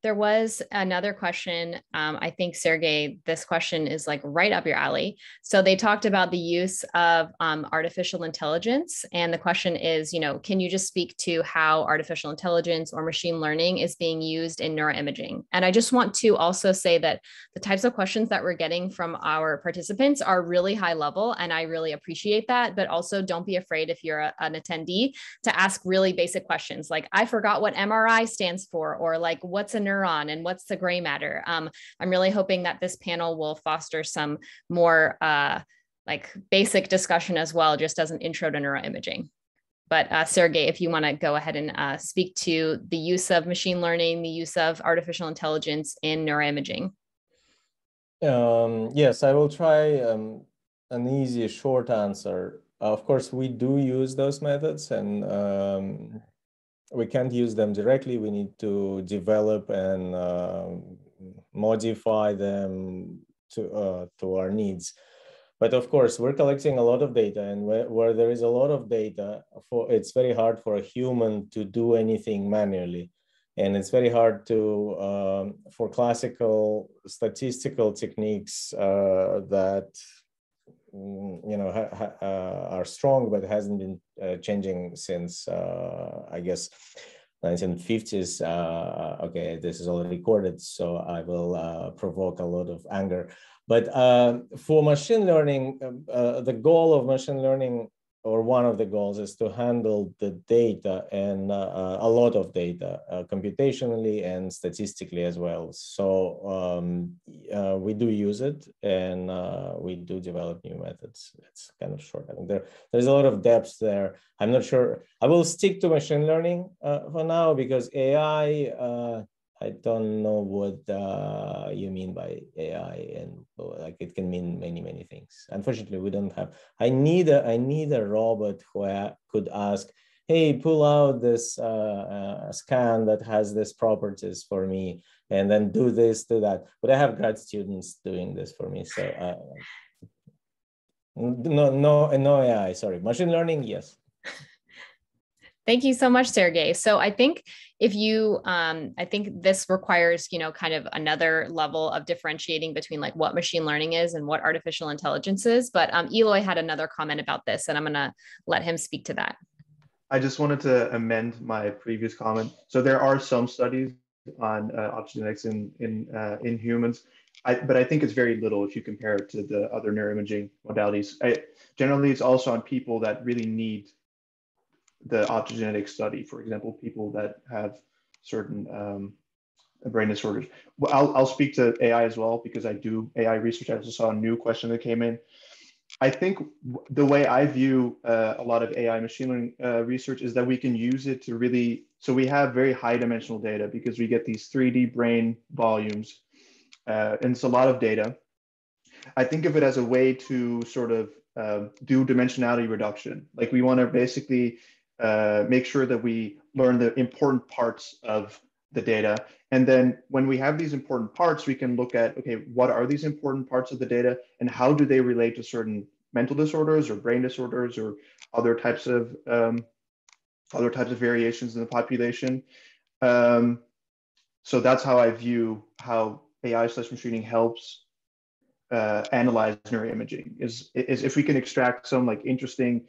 Speaker 2: there was another question. I think, Sergey, this question is like right up your alley. So they talked about the use of artificial intelligence. And the question is, can you just speak to how artificial intelligence or machine learning is being used in neuroimaging? And I just want to also say that the types of questions that we're getting from our participants are really high level, and I really appreciate that. But also don't be afraid if you're an attendee to ask really basic questions like, I forgot what MRI stands for, or like, what's a neuron and what's the gray matter? I'm really hoping that this panel will foster some more like basic discussion as well, just as an intro to neuroimaging. But Sergey, if you want to go ahead and speak to the use of machine learning, the use of artificial intelligence in neuroimaging.
Speaker 11: Yes, I will try an easy, short answer. Of course, we do use those methods, and we can't use them directly. We need to develop and modify them to our needs. But of course, we're collecting a lot of data, and where there is a lot of data, it's very hard for a human to do anything manually. And it's very hard to, for classical statistical techniques that are strong, but hasn't been changing since, I guess, 1950s. Okay, this is already recorded, so I will provoke a lot of anger. But for machine learning, the goal of machine learning, or one of the goals, is to handle the data, and a lot of data, computationally and statistically as well. So we do use it, and we do develop new methods. It's kind of short. I mean, there's a lot of depth there. I'm not sure. I will stick to machine learning for now, because AI, I don't know what you mean by AI, and like it can mean many, many things. Unfortunately, we don't have. I need a robot who could ask, "Hey, pull out this scan that has these properties for me, and then do this, do that." But I have grad students doing this for me, so no AI. Sorry, machine learning, yes.
Speaker 2: Thank you so much, Sergey. So I think if you, I think this requires, kind of another level of differentiating between like what machine learning is and what artificial intelligence is. But Eloy had another comment about this, and I'm going to let him speak to that.
Speaker 13: I just wanted to amend my previous comment. So there are some studies on optogenetics in humans, but I think it's very little if you compare it to the other neuroimaging modalities. Generally, it's also on people that really need the optogenetic study, for example, people that have certain brain disorders. Well, I'll speak to AI as well, because I do AI research. I just saw a new question that came in. I think the way I view a lot of AI machine learning research is that we can use it to really, so we have very high dimensional data because we get these 3D brain volumes, and it's a lot of data. I think of it as a way to sort of do dimensionality reduction. Like we want to basically make sure that we learn the important parts of the data. And then when we have these important parts, we can look at, okay, what are these important parts of the data and how do they relate to certain mental disorders or brain disorders or other types of variations in the population. So that's how I view how AI/machine helps analyze neuroimaging is if we can extract some like interesting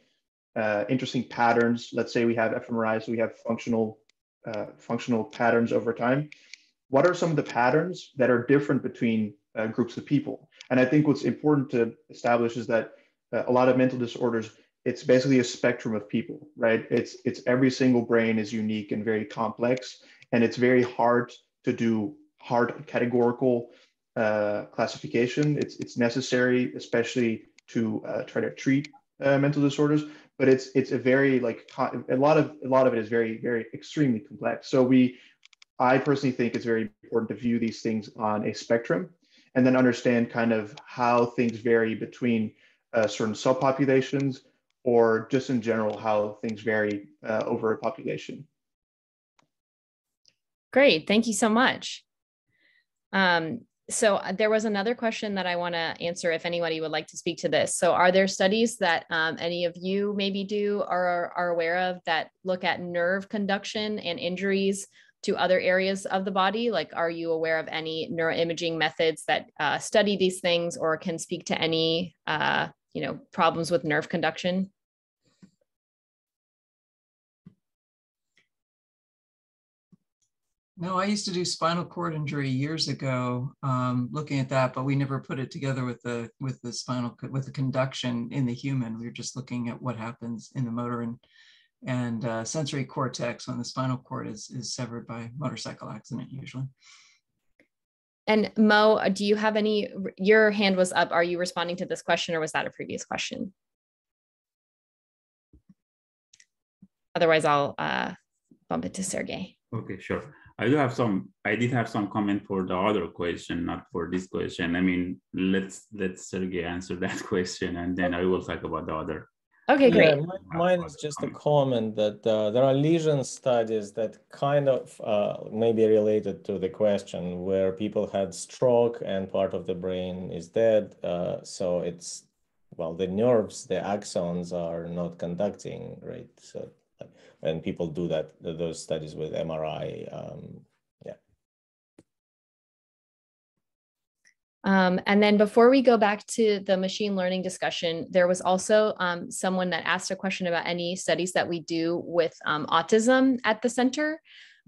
Speaker 13: patterns. Let's say we have fMRI, so we have functional patterns over time. What are some of the patterns that are different between groups of people? And I think what's important to establish is that a lot of mental disorders, it's basically a spectrum of people, right? It's every single brain is unique and very complex, and it's very hard to do hard categorical classification. It's necessary, especially to try to treat mental disorders, but it's a very like a lot of it is very extremely complex. So I personally think it's very important to view these things on a spectrum, and then understand kind of how things vary between certain subpopulations, or just in general how things vary over a population.
Speaker 2: Great, thank you so much. So there was another question that I want to answer if anybody would like to speak to this. So are there studies that any of you maybe do or are aware of that look at nerve conduction and injuries to other areas of the body? Like, are you aware of any neuroimaging methods that study these things or can speak to any problems with nerve conduction?
Speaker 10: No, I used to do spinal cord injury years ago, looking at that, but we never put it together with the conduction in the human. We were just looking at what happens in the motor and sensory cortex when the spinal cord is severed by motorcycle accident usually.
Speaker 2: And Mo, do you have any? Your hand was up. Are you responding to this question, or was that a previous question? Otherwise, I'll bump it to Sergey.
Speaker 15: Okay, sure. I did have some comment for the other question, not for this question. I mean, let Sergey answer that question, and then I will talk about the other.
Speaker 2: Okay, great.
Speaker 11: Yeah, mine is just a comment that there are lesion studies that kind of may be related to the question, where people had stroke and part of the brain is dead. So it's, well, the nerves, the axons are not conducting, right? So when people do those studies with MRI, yeah.
Speaker 2: And then before we go back to the machine learning discussion, there was also someone that asked a question about any studies that we do with autism at the center.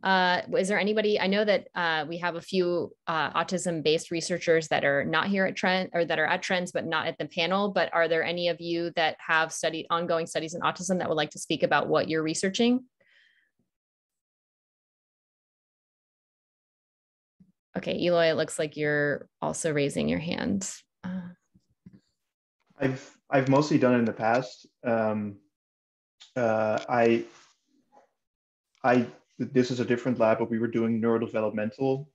Speaker 2: Is there anybody? I know that we have a few autism-based researchers that are not here at Trend, or that are at Trends, but not at the panel. But are there any of you that have studied ongoing studies in autism that would like to speak about what you're researching? Okay, Eloy, it looks like you're also raising your hand.
Speaker 13: I've mostly done it in the past. This is a different lab, but we were doing neurodevelopmental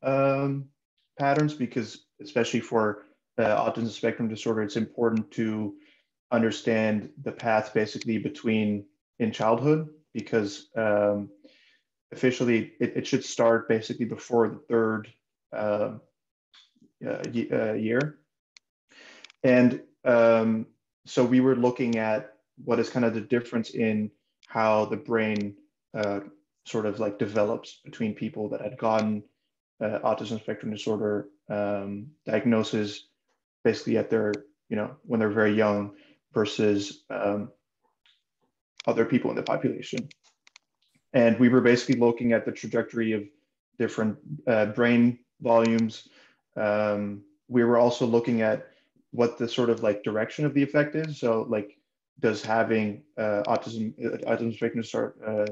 Speaker 13: patterns, because especially for autism spectrum disorder, it's important to understand the path basically in childhood, because officially it should start basically before the third year. And so we were looking at what is kind of the difference in how the brain sort of like develops between people that had gotten autism spectrum disorder diagnosis basically at their, when they're very young, versus other people in the population. And we were basically looking at the trajectory of different brain volumes. We were also looking at what the sort of like direction of the effect is. So like, does having autism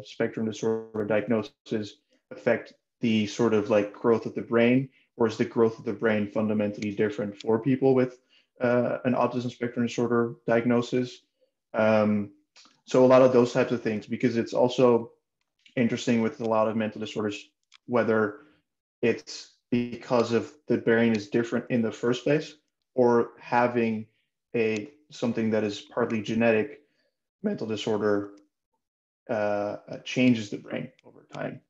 Speaker 13: spectrum disorder diagnosis affect the sort of like growth of the brain, or is the growth of the brain fundamentally different for people with an autism spectrum disorder diagnosis? So a lot of those types of things, because it's also interesting with a lot of mental disorders, whether it's because of the brain is different in the first place, or having something that is partly genetic mental disorder changes the brain over time.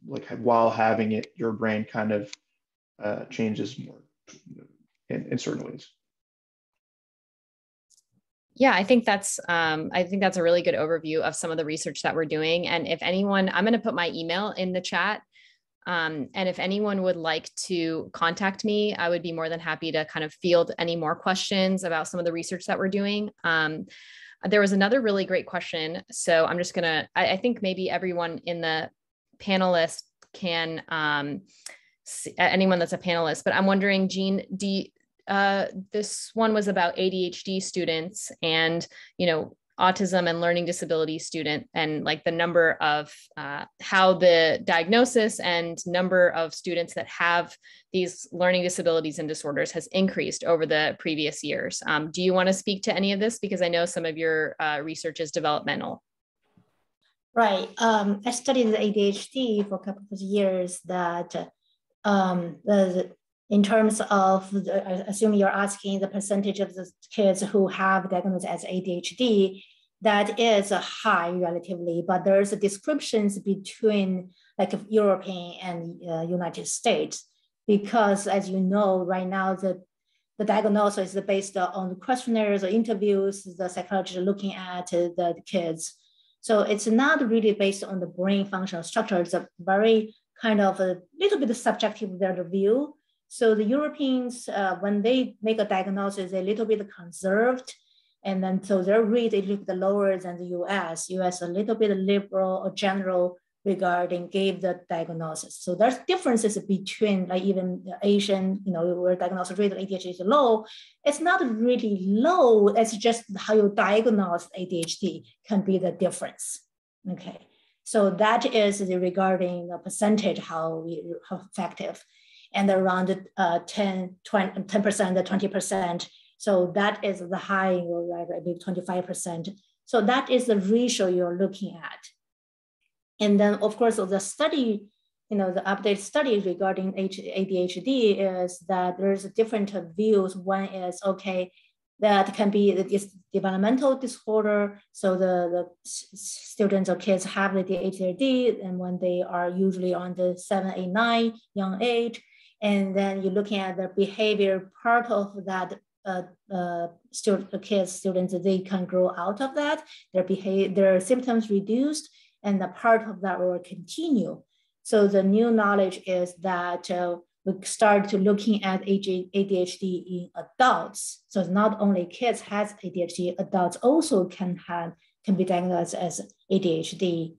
Speaker 13: Like while having it, your brain kind of changes more in certain ways.
Speaker 2: Yeah, I think that's a really good overview of some of the research that we're doing. And if anyone, I'm going to put my email in the chat. And if anyone would like to contact me, I would be more than happy to kind of field any more questions about some of the research that we're doing. There was another really great question. So I'm just gonna, I think maybe everyone in the panelist can, anyone that's a panelist, but I'm wondering, Jean, this one was about ADHD students and, autism and learning disability student, and like the number of how the diagnosis and number of students that have these learning disabilities and disorders has increased over the previous years. Do you want to speak to any of this? Because I know some of your research is developmental.
Speaker 14: Right. I studied ADHD for a couple of years that in terms of, I assume you're asking the percentage of the kids who have diagnosed as ADHD, that is high relatively, but there's descriptions between like European and United States, because as you know, right now, the diagnosis is based on questionnaires or interviews, the psychologist looking at the kids. So it's not really based on the brain functional structure. It's a very kind of a little bit subjective their view. So the Europeans, when they make a diagnosis, they're a little bit conserved. And then so their rate is a little bit lower than the US. US a little bit liberal or general regarding gave the diagnosis. So there's differences between like even Asian, where diagnosis rate of ADHD is low. It's not really low, it's just how you diagnose ADHD can be the difference. Okay, so that is regarding the percentage, how effective. And around 10%, 20%. So that is the high, I believe 25%. So that is the ratio you're looking at. And then of course, the study, the updated study regarding ADHD is that there's different views. One is, okay, that can be this developmental disorder. So the students or kids have the ADHD, and when they are usually on the 7, 8, 9 young age, and then you're looking at the behavior part of that students, they can grow out of that, their symptoms reduced, and the part of that will continue. So the new knowledge is that we start to looking at ADHD in adults. So it's not only kids has ADHD, adults also can be diagnosed as ADHD.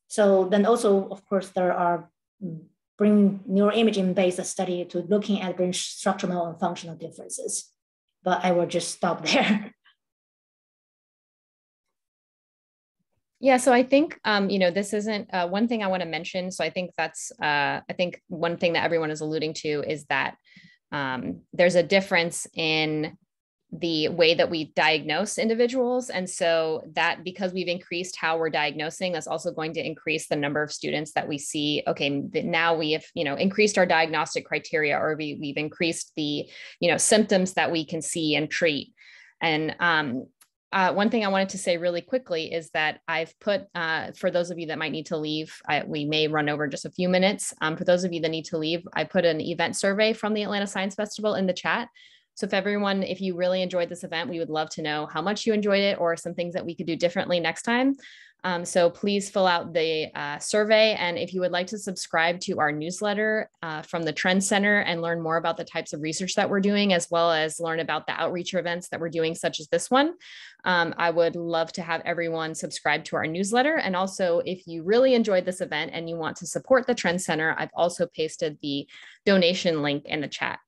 Speaker 14: So then also, of course, there are brain neuroimaging based study to looking at brain structural and functional differences. But I will just stop there.
Speaker 2: Yeah, so I think, this isn't one thing I want to mention. So I think that's, I think one thing that everyone is alluding to is that there's a difference in the way that we diagnose individuals. And so that because we've increased how we're diagnosing, that's also going to increase the number of students that we see. Okay, now we have, increased our diagnostic criteria, or we've increased the, symptoms that we can see and treat. And one thing I wanted to say really quickly is that I've put, for those of you that might need to leave, we may run over just a few minutes. For those of you that need to leave, I put an event survey from the Atlanta Science Festival in the chat. So if you really enjoyed this event, we would love to know how much you enjoyed it or some things that we could do differently next time. So please fill out the survey. And if you would like to subscribe to our newsletter from the Trend Center and learn more about the types of research that we're doing, as well as learn about the outreach events that we're doing, such as this one, I would love to have everyone subscribe to our newsletter. And also, if you really enjoyed this event and you want to support the Trend Center, I've also pasted the donation link in the chat.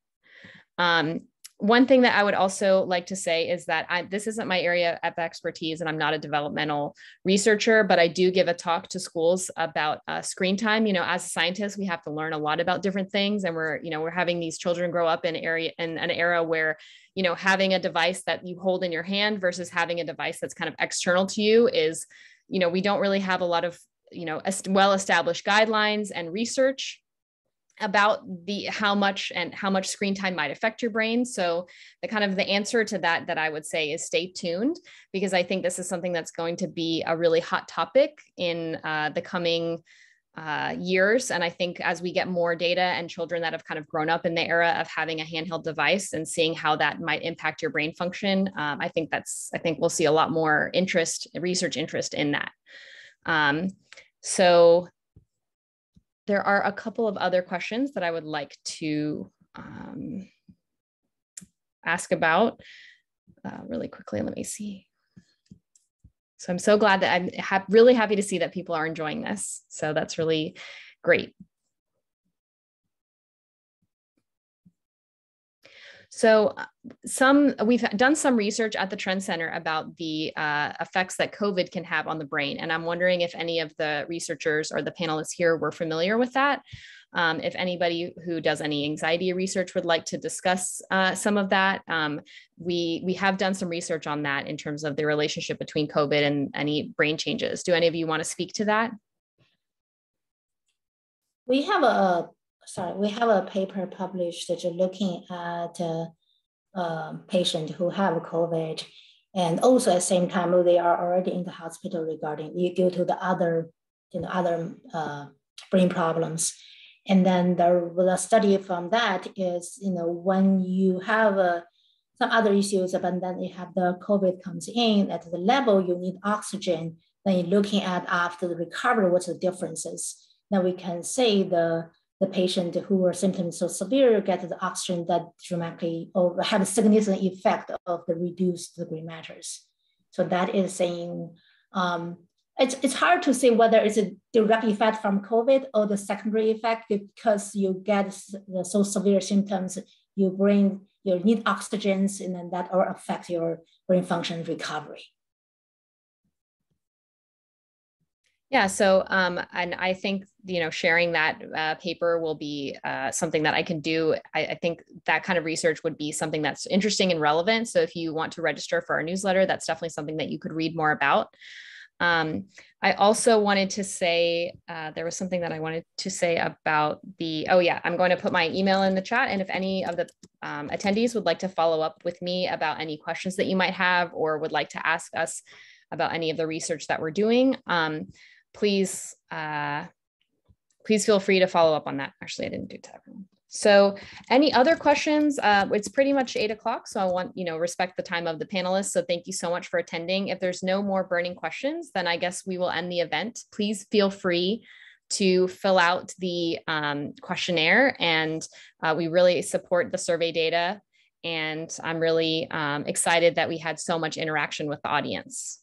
Speaker 2: One thing that I would also like to say is that this isn't my area of expertise, and I'm not a developmental researcher, but I do give a talk to schools about screen time. As a scientist, we have to learn a lot about different things, and we're having these children grow up in an era where, having a device that you hold in your hand versus having a device that's kind of external to you is, we don't really have a lot of, well-established guidelines and research about how much screen time might affect your brain. So the answer to that I would say is stay tuned, because I think this is something that's going to be a really hot topic in the coming years. And I think as we get more data and children that have kind of grown up in the era of having a handheld device and seeing how that might impact your brain function, I think we'll see a lot more research interest in that. So there are a couple of other questions that I would like to ask about really quickly. Let me see. So I'm so glad that I'm really happy to see that people are enjoying this. So that's really great. So we've done some research at the Trend Center about the effects that COVID can have on the brain. And I'm wondering if any of the researchers or the panelists here were familiar with that. If anybody who does any anxiety research would like to discuss some of that, we have done some research on that in terms of the relationship between COVID and any brain changes. Do any of you want to speak to that?
Speaker 14: We have a paper published that's looking at patients who have COVID, and also at the same time they are already in the hospital regarding due to the other brain problems. And then the study from that is, when you have some other issues, but then you have the COVID comes in at the level you need oxygen, then you're looking at after the recovery, what's the differences. Now we can say the patient who are symptoms so severe get the oxygen that dramatically or have a significant effect of the reduced gray matters. So that is saying, it's hard to say whether it's a direct effect from COVID or the secondary effect, because you get the so severe symptoms, you need oxygens, and then that will affect your brain function recovery.
Speaker 2: Yeah, so and I think sharing that paper will be something that I can do. I think that kind of research would be something that's interesting and relevant. So if you want to register for our newsletter, that's definitely something that you could read more about. I also wanted to say, there was something that I wanted to say about I'm going to put my email in the chat. And if any of the attendees would like to follow up with me about any questions that you might have, or would like to ask us about any of the research that we're doing, please feel free to follow up on that. Actually, I didn't do it to everyone. So any other questions? It's pretty much 8 o'clock. So I want, respect the time of the panelists. So thank you so much for attending. If there's no more burning questions, then I guess we will end the event. Please feel free to fill out the questionnaire, and we really support the survey data. And I'm really excited that we had so much interaction with the audience.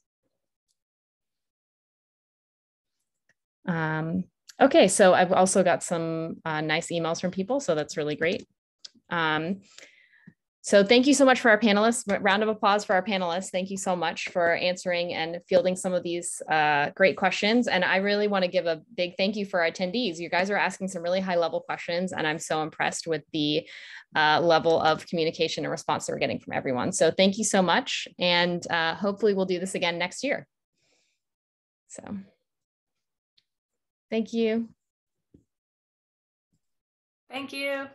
Speaker 2: Okay, so I've also got some nice emails from people, so that's really great. So thank you so much for our panelists. Round of applause for our panelists. Thank you so much for answering and fielding some of these great questions. And I really want to give a big thank you for our attendees. You guys are asking some really high level questions, and I'm so impressed with the level of communication and response that we're getting from everyone. So thank you so much. And hopefully we'll do this again next year. So. Thank you.
Speaker 3: Thank you.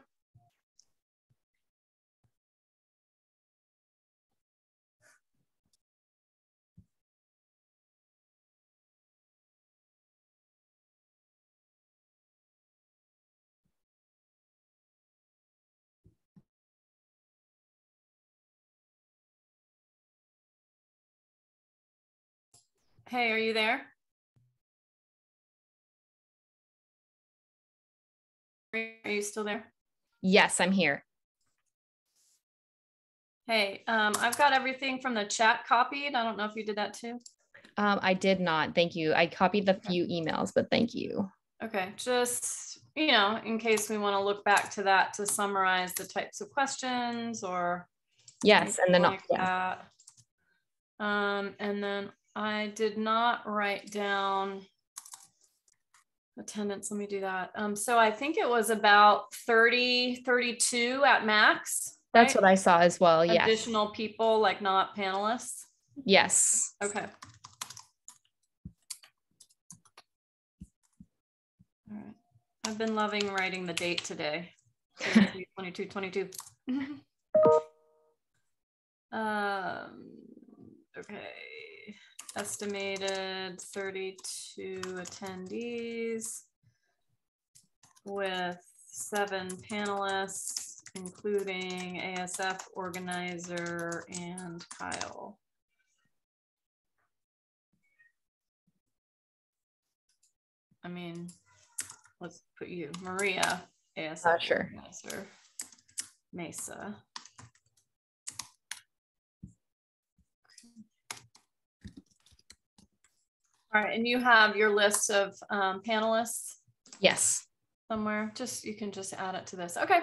Speaker 3: Hey, are you there? Are you still there?
Speaker 2: Yes, I'm here.
Speaker 3: Hey, I've got everything from the chat copied. I don't know if you did that too.
Speaker 2: I did not. Thank you. I copied the few emails, but thank you.
Speaker 3: Okay, just, in case we want to look back to that to summarize the types of questions or.
Speaker 2: Yes, and then
Speaker 3: like that. And then I did not write down attendance. Let me do that. So I think it was about 30, 32 at max.
Speaker 2: That's right? What I saw as well. Yes.
Speaker 3: Additional people, like not panelists.
Speaker 2: Yes.
Speaker 3: Okay. All right. I've been loving writing the date today. 22. Okay. Estimated 32 attendees with 7 panelists, including ASF organizer and Kyle. I mean, let's put you, Maria, ASF
Speaker 2: sure.
Speaker 3: organizer, Mesa. All right, and you have your list of panelists?
Speaker 2: Yes.
Speaker 3: Somewhere, you can just add it to this. Okay,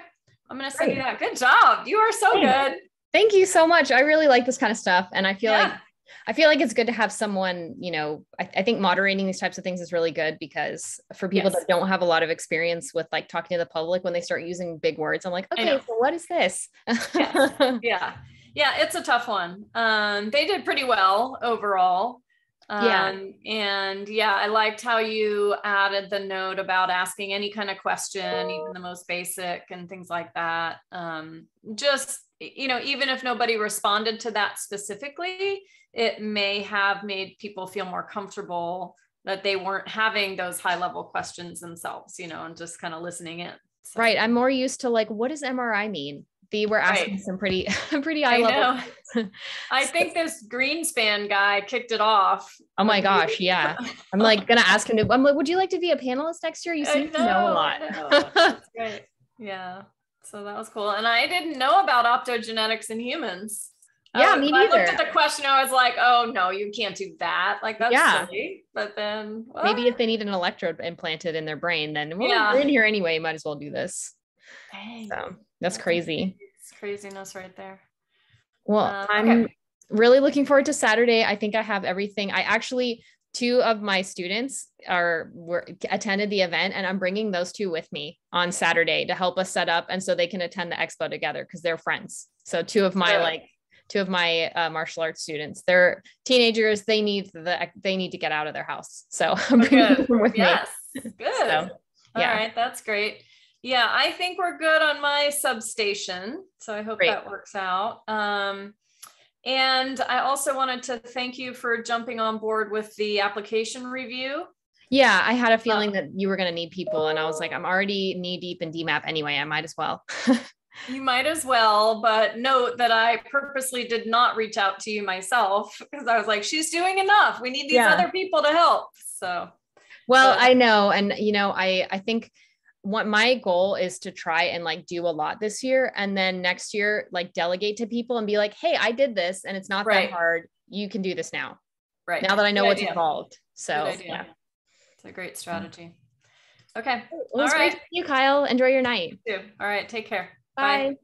Speaker 3: I'm going to send you that. Good job. You are so good.
Speaker 2: Thank you so much. I really like this kind of stuff. And I feel like it's good to have someone, you know, I think moderating these types of things is really good, because for people that don't have a lot of experience with like talking to the public, when they start using big words, I'm like, okay, so what is this?
Speaker 3: Yeah. Yeah. It's a tough one. They did pretty well overall. And yeah, I liked how you added the note about asking any kind of question, even the most basic and things like that. Just, you know, even if nobody responded to that specifically, it may have made people feel more comfortable that they weren't having those high level questions themselves, you know, and just kind of listening in. So.
Speaker 2: Right. I'm more used to like, what does MRI mean? They were asking some pretty high level.
Speaker 3: I think this Greenspan guy kicked it off.
Speaker 2: Oh my gosh. Yeah. I'm like going to ask him I'm like, would you like to be a panelist next year? You seem to know a lot.
Speaker 3: That's great. Yeah. So that was cool. And I didn't know about optogenetics in humans.
Speaker 2: Yeah, me neither.
Speaker 3: I looked at the question, I was like, oh no, you can't do that. Like that's silly. But then
Speaker 2: maybe if they need an electrode implanted in their brain, then we're in here anyway, might as well do this.
Speaker 3: Dang.
Speaker 2: So that's crazy.
Speaker 3: It's craziness right there.
Speaker 2: Well, I'm really looking forward to Saturday. I think I have everything. I actually, 2 of my students attended the event, and I'm bringing those 2 with me on Saturday to help us set up, and so they can attend the expo together because they're friends. So 2 of my martial arts students, they're teenagers. They need to get out of their house. So I'm bringing them with me.
Speaker 3: Good.
Speaker 2: So,
Speaker 3: all right. That's great. Yeah. I think we're good on my substation. So I hope that works out. And I also wanted to thank you for jumping on board with the application review.
Speaker 2: Yeah. I had a feeling that you were going to need people, and I was like, I'm already knee deep in DMAP anyway. I might as well.
Speaker 3: You might as well, but note that I purposely did not reach out to you myself, because I was like, she's doing enough. We need these other people to help. So,
Speaker 2: well, I know. And, you know, I think what my goal is to try and like do a lot this year, and then next year, like delegate to people and be like, hey, I did this and it's not that hard. You can do this now.
Speaker 3: Right.
Speaker 2: Now that I know what's involved. So yeah,
Speaker 3: it's a great strategy. Okay.
Speaker 2: Well, it was great to see you, Kyle. Enjoy your night.
Speaker 3: You too. All right. Take care.
Speaker 2: Bye.
Speaker 3: Bye.